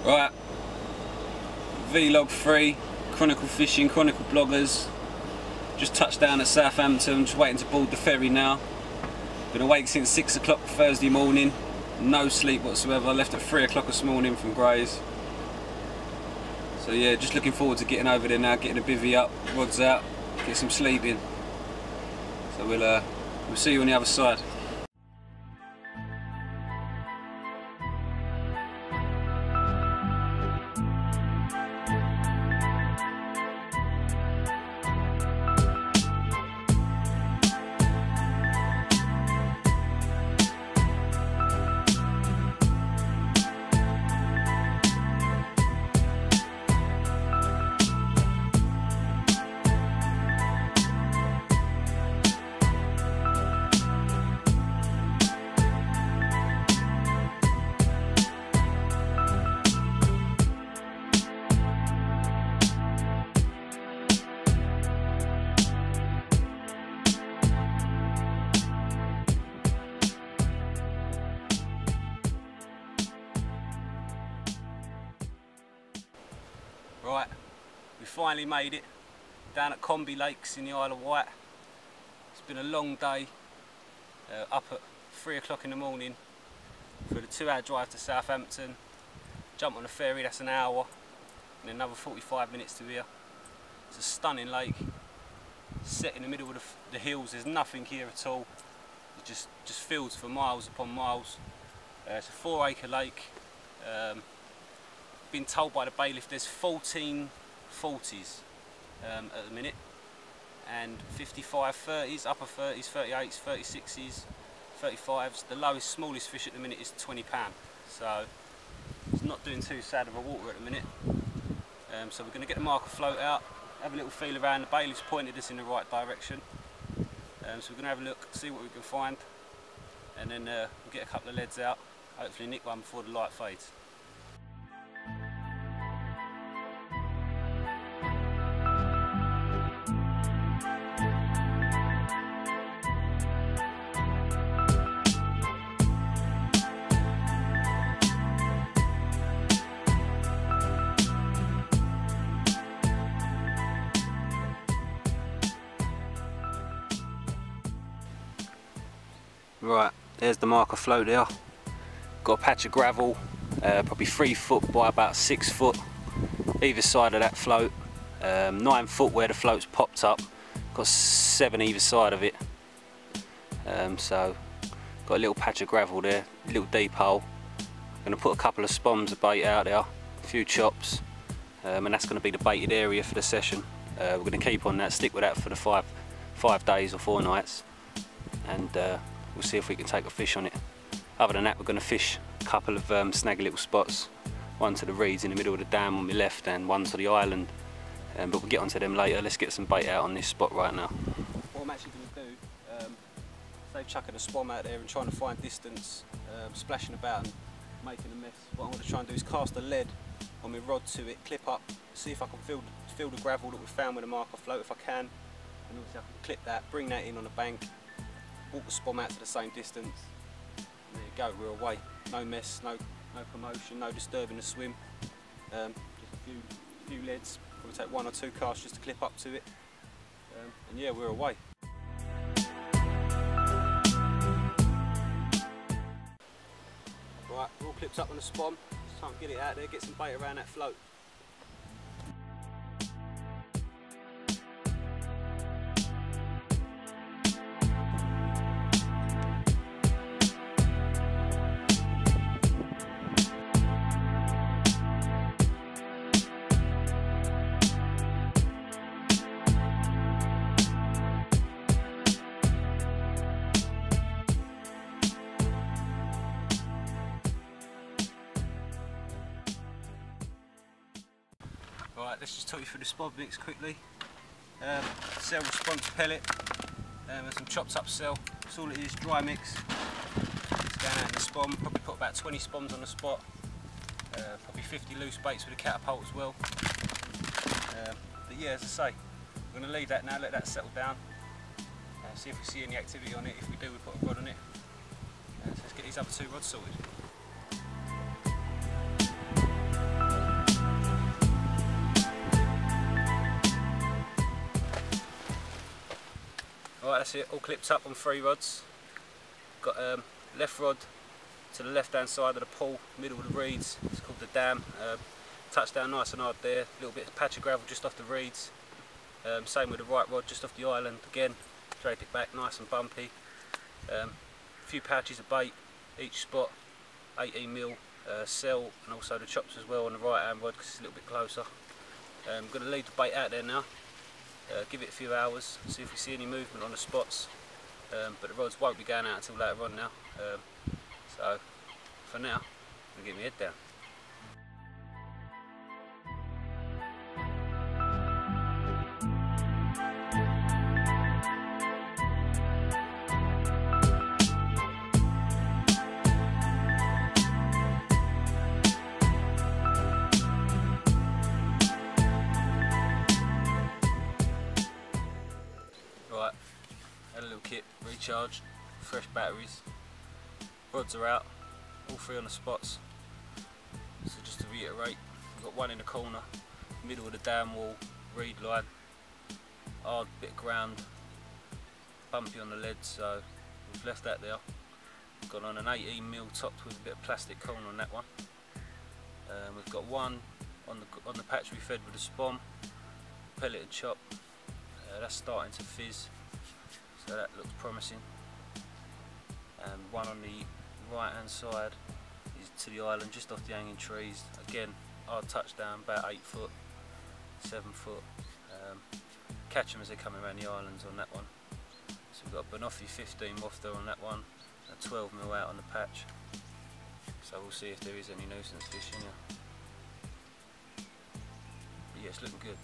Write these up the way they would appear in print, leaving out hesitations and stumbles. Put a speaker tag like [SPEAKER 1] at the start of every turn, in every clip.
[SPEAKER 1] Right, vlog 3, Chronicle Fishing, Chronicle Bloggers. Just touched down at Southampton, just waiting to board the ferry now. Been awake since 6 o'clock Thursday morning, no sleep whatsoever. Left at 3 o'clock this morning from Grays. So yeah, just looking forward to getting over there now, getting a bivvy up, rods out, get some sleep in. So we'll see you on the other side. Right, we finally made it down at Combley Lakes in the Isle of Whight. It's been a long day, up at 3 o'clock in the morning for the 2-hour drive to Southampton. Jump on a ferry, that's an hour, and another 45 minutes to here. It's a stunning lake, set in the middle of the hills. There's nothing here at all. It's just fields for miles upon miles. It's a 4-acre lake. Been told by the bailiff there's 14 40s at the minute, and 55 30s, upper 30s, 38s, 36s, 35s. The lowest, smallest fish at the minute is £20, so it's not doing too sad of a water at the minute. So we're going to get the marker float out, have a little feel around. The bailiff's pointed us in the right direction, so we're going to have a look, see what we can find, and then we'll get a couple of leads out, hopefully nick one before the light fades. Right, there's the marker float there. Got a patch of gravel, probably 3 foot by about 6 foot either side of that float. 9 foot where the float's popped up. Got 7 either side of it. So got a little patch of gravel there, a little deep hole. I'm going to put a couple of spoms of bait out there, a few chops, and that's going to be the baited area for the session. We're going to keep on that, stick with that for the five days or 4 nights, and we'll see if we can take a fish on it. Other than that, we're going to fish a couple of snaggy little spots, one to the reeds in the middle of the dam on my left and one to the island, but we'll get onto them later. Let's get some bait out on this spot right now. What I'm actually going to do, instead of chucking a spom out there and trying to find distance, splashing about and making a mess, what I'm going to try and do is cast a lead on my rod to it, clip up, see if I can feel the gravel that we found with the marker float if I can, and obviously I can clip that, bring that in on the bank, walk the spom out to the same distance, and there you go, we're away. No mess, no commotion, no disturbing the swim. Just a few leads, probably take 1 or 2 casts just to clip up to it, and yeah, we're away. Right, we're all clipped up on the spom. It's time to get it out there, get some bait around that float. Right, let's just talk you through the spod mix quickly. Cell response pellet, and some chopped up cell. That's all it is, dry mix. It's going out in the spom, probably put about 20 spoms on the spot. Probably 50 loose baits with a catapult as well. But yeah, as I say, we're going to leave that now, let that settle down. See if we see any activity on it. If we do, we put a rod on it. So let's get these other 2 rods sorted. Right, that's it, all clipped up on 3 rods. Got left rod to the left hand side of the pool, middle of the reeds, it's called the dam. Touched down nice and hard there, a little bit of patch of gravel just off the reeds. Same with the right rod, just off the island again, drape it back nice and bumpy. A few pouches of bait each spot, 18mm cell, and also the chops as well on the right hand rod because it's a little bit closer. I'm going to leave the bait out there now, give it a few hours, see if we see any movement on the spots, but the rods won't be going out until later on now, so for now I'm going to get my head down. Right, had a little kit recharged, fresh batteries, rods are out, all 3 on the spots. So just to reiterate, we've got one in the corner, middle of the dam wall, reed line, hard bit of ground, bumpy on the lead, so we've left that there. We've got on an 18mm topped with a bit of plastic corner on that one. We've got one on the patch we fed with a spom, pellet and chop. That's starting to fizz, so that looks promising. And one on the right hand side is to the island, just off the hanging trees. Again, hard touchdown, about 8 foot, 7 foot. Catch them as they're coming around the islands on that one. So we've got a Banoffee 15 wafter on that one, a 12mm out on the patch. So we'll see if there is any nuisance fish in here. But yeah, it's looking good.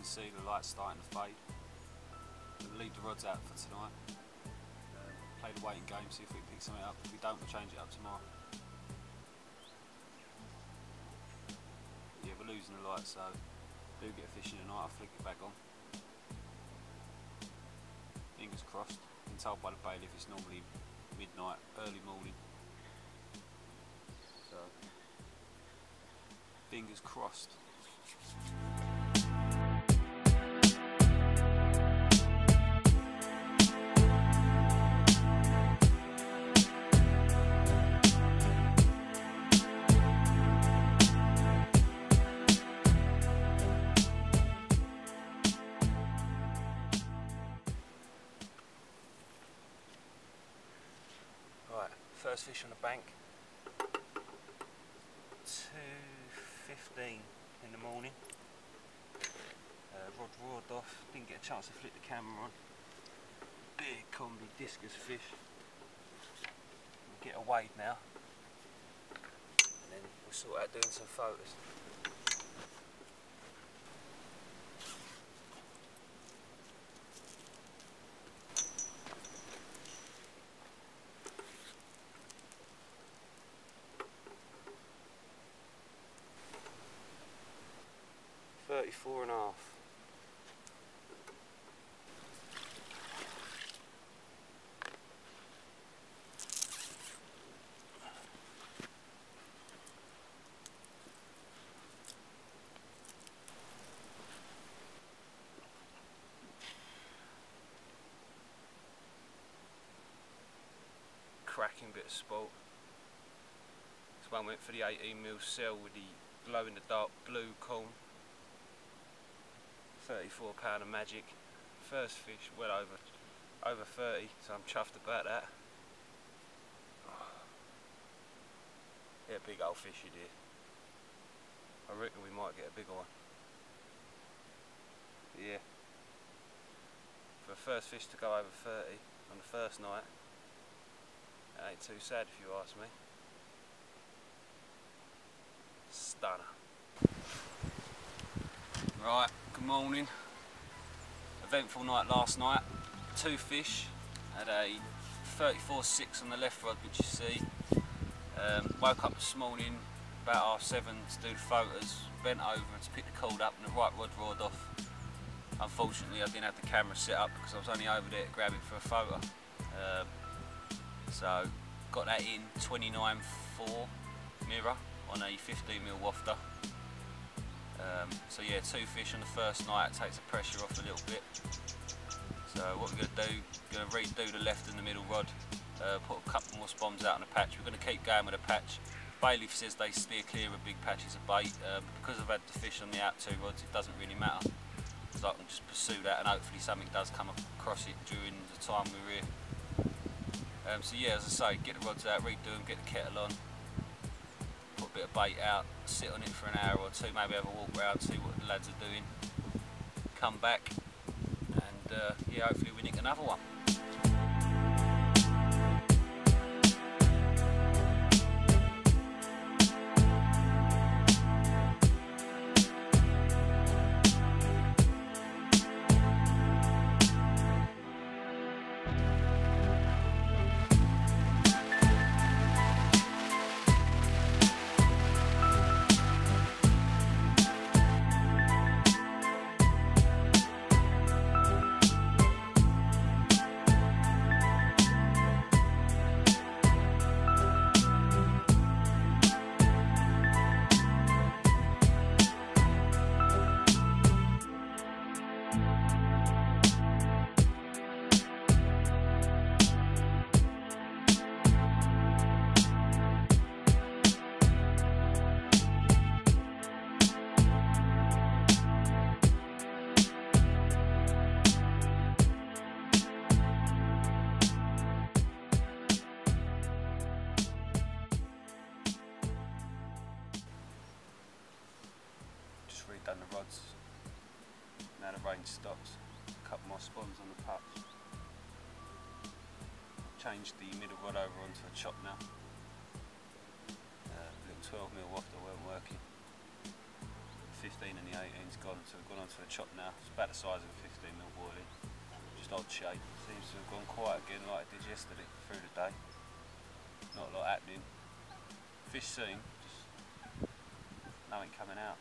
[SPEAKER 1] See the light's starting to fade. We'll leave the rods out for tonight. Play the waiting game, see if we can pick something up. If we don't, we'll change it up tomorrow. Yeah, we're losing the light, so if we do get a fish in tonight, I'll flick it back on. Fingers crossed. Been told by the bailiff it's normally midnight, early morning. So fingers crossed. Right, first fish on the bank, 2:15 in the morning. Rod roared off, didn't get a chance to flip the camera on. Big Combley discus fish. We'll get a wade now, and then we'll sort out doing some photos. .34 and a half. Cracking bit of sport. This one went for the 18mm cell with the glow in the dark blue corn. 34 pound of magic. First fish well over 30, so I'm chuffed about that. Yeah, big old fish he did. I reckon we might get a bigger one. But yeah, for a first fish to go over 30 on the first night, that ain't too sad if you ask me. Stunner. Right, good morning. Eventful night last night. 2 fish. Had a 34.6 on the left rod, which you see. Woke up this morning about 7:30 to do the photos. Bent over and to pick the cord up, and the right rod roared off. Unfortunately I didn't have the camera set up because I was only over there to grab it for a photo. So got that in 29.4 mirror on a 15mm wafter. So yeah, 2 fish on the first night, it takes the pressure off a little bit. So what we're going to do, going to redo the left and the middle rod, put a couple more spoms out on the patch. We're going to keep going with the patch. Bailiff says they steer clear of big patches of bait, but because I've had the fish on the out 2 rods it doesn't really matter. So I can just pursue that and hopefully something does come across it during the time we're here. So yeah, as I say, get the rods out, redo them, get the kettle on, put a bit of bait out, sit on it for an hour or two, maybe have a walk around, see what the lads are doing, come back and yeah, hopefully we nick another one. Redone the rods, now the range stops, a couple more spawns on the patch. Changed the middle rod over onto a chop now. Little 12mm wafter weren't working. 15 and the 18's gone, so we've gone onto a chop now. It's about the size of a 15mm boilie, just odd shape. Seems to have gone quiet again like it did yesterday through the day. Not a lot happening. Fish seen, just nothing coming out.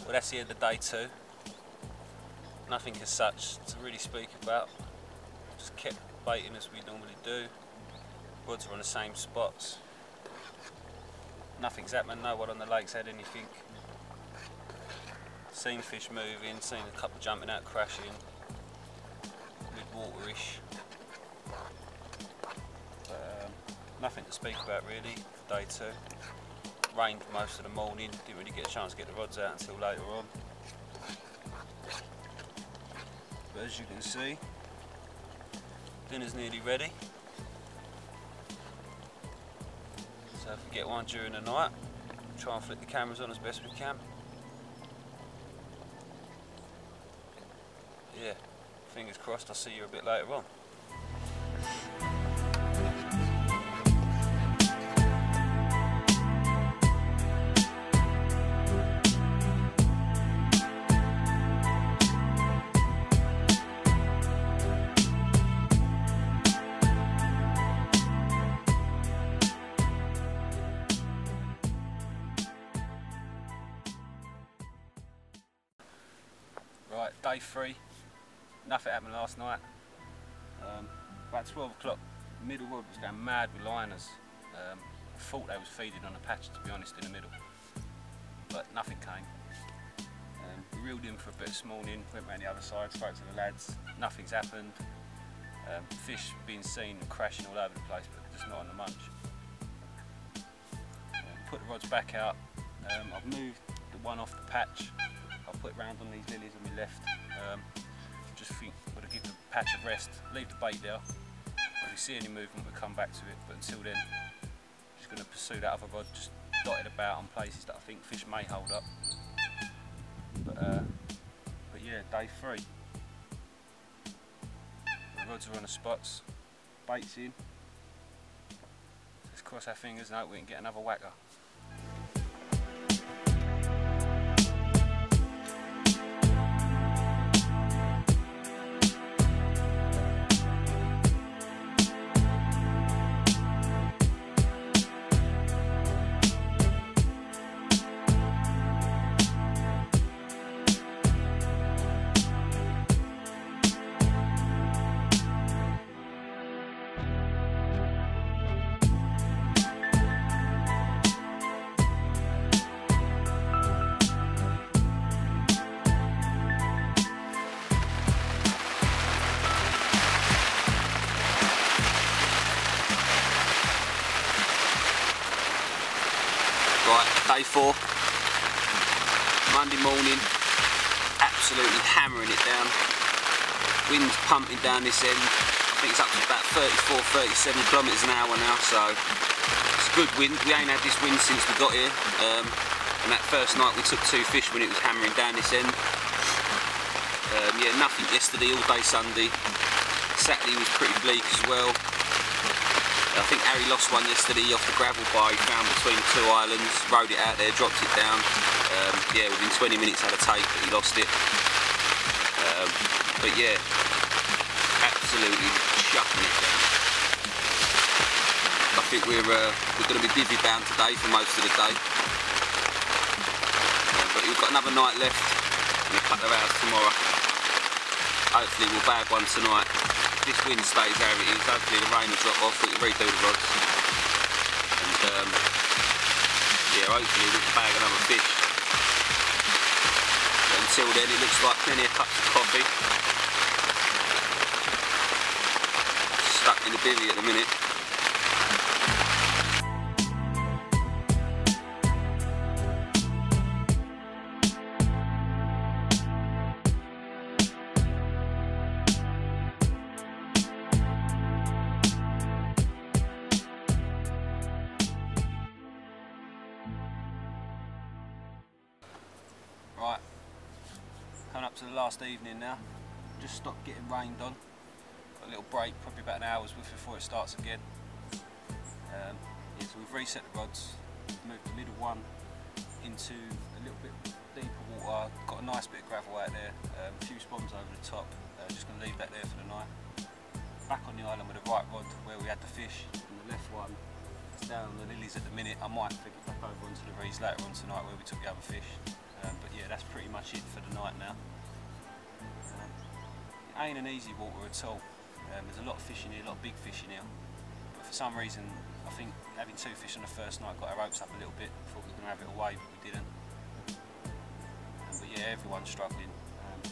[SPEAKER 1] Well, that's the end of day 2. Nothing as such to really speak about. Just kept baiting as we normally do. Rods are on the same spots. Nothing's happened, no one on the lake's had anything. Seen fish moving, seen a couple jumping out crashing. Mid-waterish. Nothing to speak about really for day 2. Rained most of the morning, didn't really get a chance to get the rods out until later on. But as you can see, dinner's nearly ready. So if we get one during the night, try and flick the cameras on as best we can. Yeah, fingers crossed I'll see you a bit later on. Right, day 3, nothing happened last night. About 12 o'clock, middle rod was going mad with liners. I thought they was feeding on the patch, to be honest, in the middle, but nothing came. We reeled in for a bit this morning, went round the other side, spoke to the lads, nothing's happened. Fish being seen and crashing all over the place, but just not on the munch. Put the rods back out. I've moved the one off the patch. I'll put it round on these lilies on my left. Just think we'll give the patch a rest, leave the bait there. If we see any movement we'll come back to it, but until then just going to pursue that other rod, just dotted about on places that I think fish may hold up. But yeah, day 3. The rods are on the spots, bait's in. Let's cross our fingers and hope we can get another whacker. before. Monday morning, absolutely hammering it down. Wind's pumping down this end. I think it's up to about 34, 37 kilometres an hour now, so it's a good wind. We ain't had this wind since we got here, and that first night we took 2 fish when it was hammering down this end. Yeah, nothing yesterday, all day Sunday. Saturday was pretty bleak as well. I think Harry lost one yesterday off the gravel bar he found between 2 islands, rode it out there, dropped it down. Yeah, within 20 minutes had a take, but he lost it. But yeah, absolutely chucking it down. I think we're going to be divvy bound today for most of the day. But we've got another night left and a couple of hours tomorrow. Hopefully we'll bag one tonight. If this wind stays how it is, hopefully the rain will drop off, we can redo the rods. And yeah, hopefully we can bag another fish. But until then it looks like plenty of cups of coffee. Stuck in the bivvy at the minute. Right, coming up to the last evening now. Just stopped getting rained on. Got a little break, probably about an hour's worth before it starts again. Yeah, so we've reset the rods, we've moved the middle one into a little bit deeper water. Got a nice bit of gravel out there, a few spombs over the top. Just going to leave that there for the night. Back on the island with the right rod where we had the fish, and the left one is down on the lilies at the minute. I might flick it back over onto the reeds later on tonight where we took the other fish. But yeah, that's pretty much it for the night now. It ain't an easy water at all. There's a lot of fish in here, a lot of big fish in here. But for some reason, I think having 2 fish on the first night got our hopes up a little bit. Thought we were going to have it away, but we didn't. But yeah, everyone's struggling.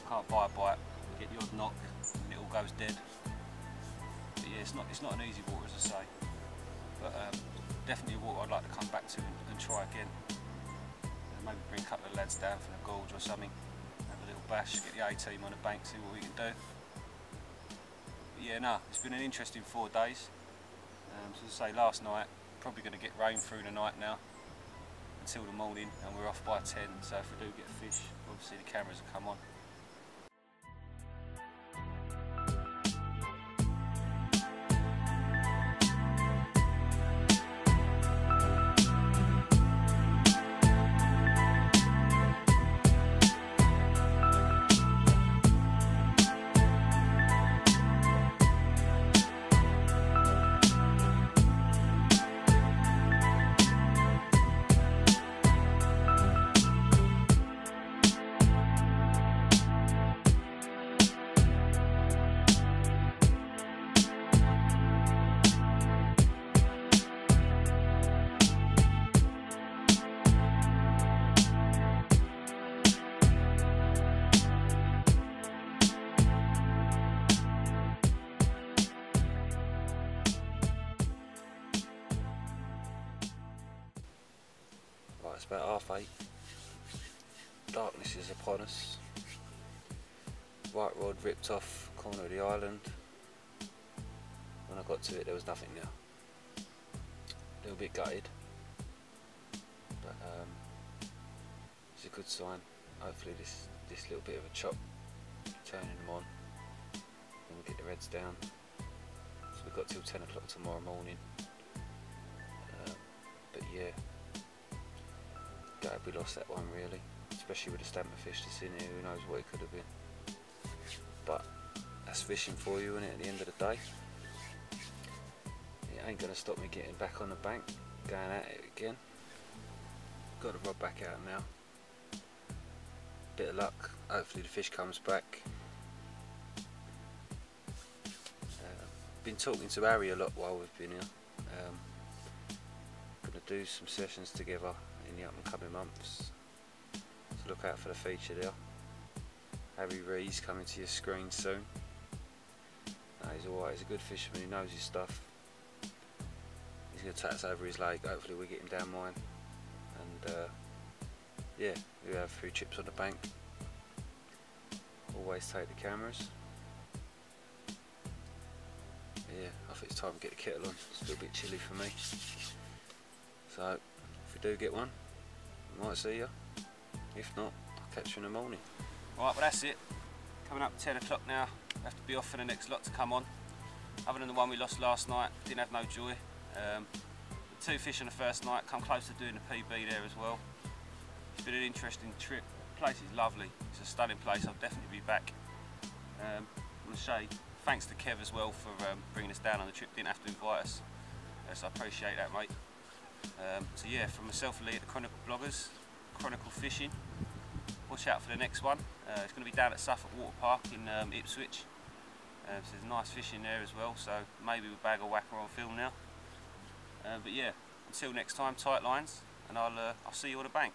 [SPEAKER 1] Can't buy a bite, get the odd knock, and it all goes dead. But yeah, it's not an easy water, as I say. But definitely a water I'd like to come back to and try again. Maybe bring a couple of lads down from the gorge or something, have a little bash, get the A-team on the bank, see what we can do. But yeah, no, it's been an interesting 4 days. So as I say, last night, probably going to get rain through the night now until the morning, and we're off by 10, so if we do get a fish, obviously the cameras will come on. It's about 8:30. Darkness is upon us. Right rod ripped off corner of the island. When I got to it, there was nothing there. A little bit gutted, but it's a good sign. Hopefully this little bit of a chop, turning them on, and we'll get the reds down. So we've got till 10 o'clock tomorrow morning. But yeah. Glad we lost that one, really, especially with the stamper fish that's in here. Who knows what it could have been, but that's fishing for you, isn't it, at the end of the day. It ain't going to stop me getting back on the bank, going at it again. Got the rod back out now, bit of luck, hopefully the fish comes back. Been talking to Harry a lot while we've been here. Going to do some sessions together in the up and coming months, so look out for the feature there. Harry Ree's coming to your screen soon. No, he's alright, he's a good fisherman, he knows his stuff. He's going to take us over his lake, hopefully we get him down mine, and yeah, we have a few chips on the bank. Always take the cameras. Yeah, I think it's time to get the kettle on. It's still a bit chilly for me. So, if we do get one, I might see you. If not, I'll catch you in the morning. Right, well that's it. Coming up 10 o'clock now. I have to be off for the next lot to come on. Other than the one we lost last night, didn't have no joy. The 2 fish on the first night, come close to doing the PB there as well. It's been an interesting trip. The place is lovely. It's a stunning place. I'll definitely be back. I want to say thanks to Kev as well for bringing us down on the trip. Didn't have to invite us, so I appreciate that, mate. So yeah, from myself and Lee at the Chronicle Bloggers, Chronicle Fishing. Watch out for the next one. It's going to be down at Suffolk Water Park in Ipswich. So there's nice fishing there as well. So maybe we'll bag a whacker on film now. But yeah, until next time, tight lines, and I'll see you on the bank.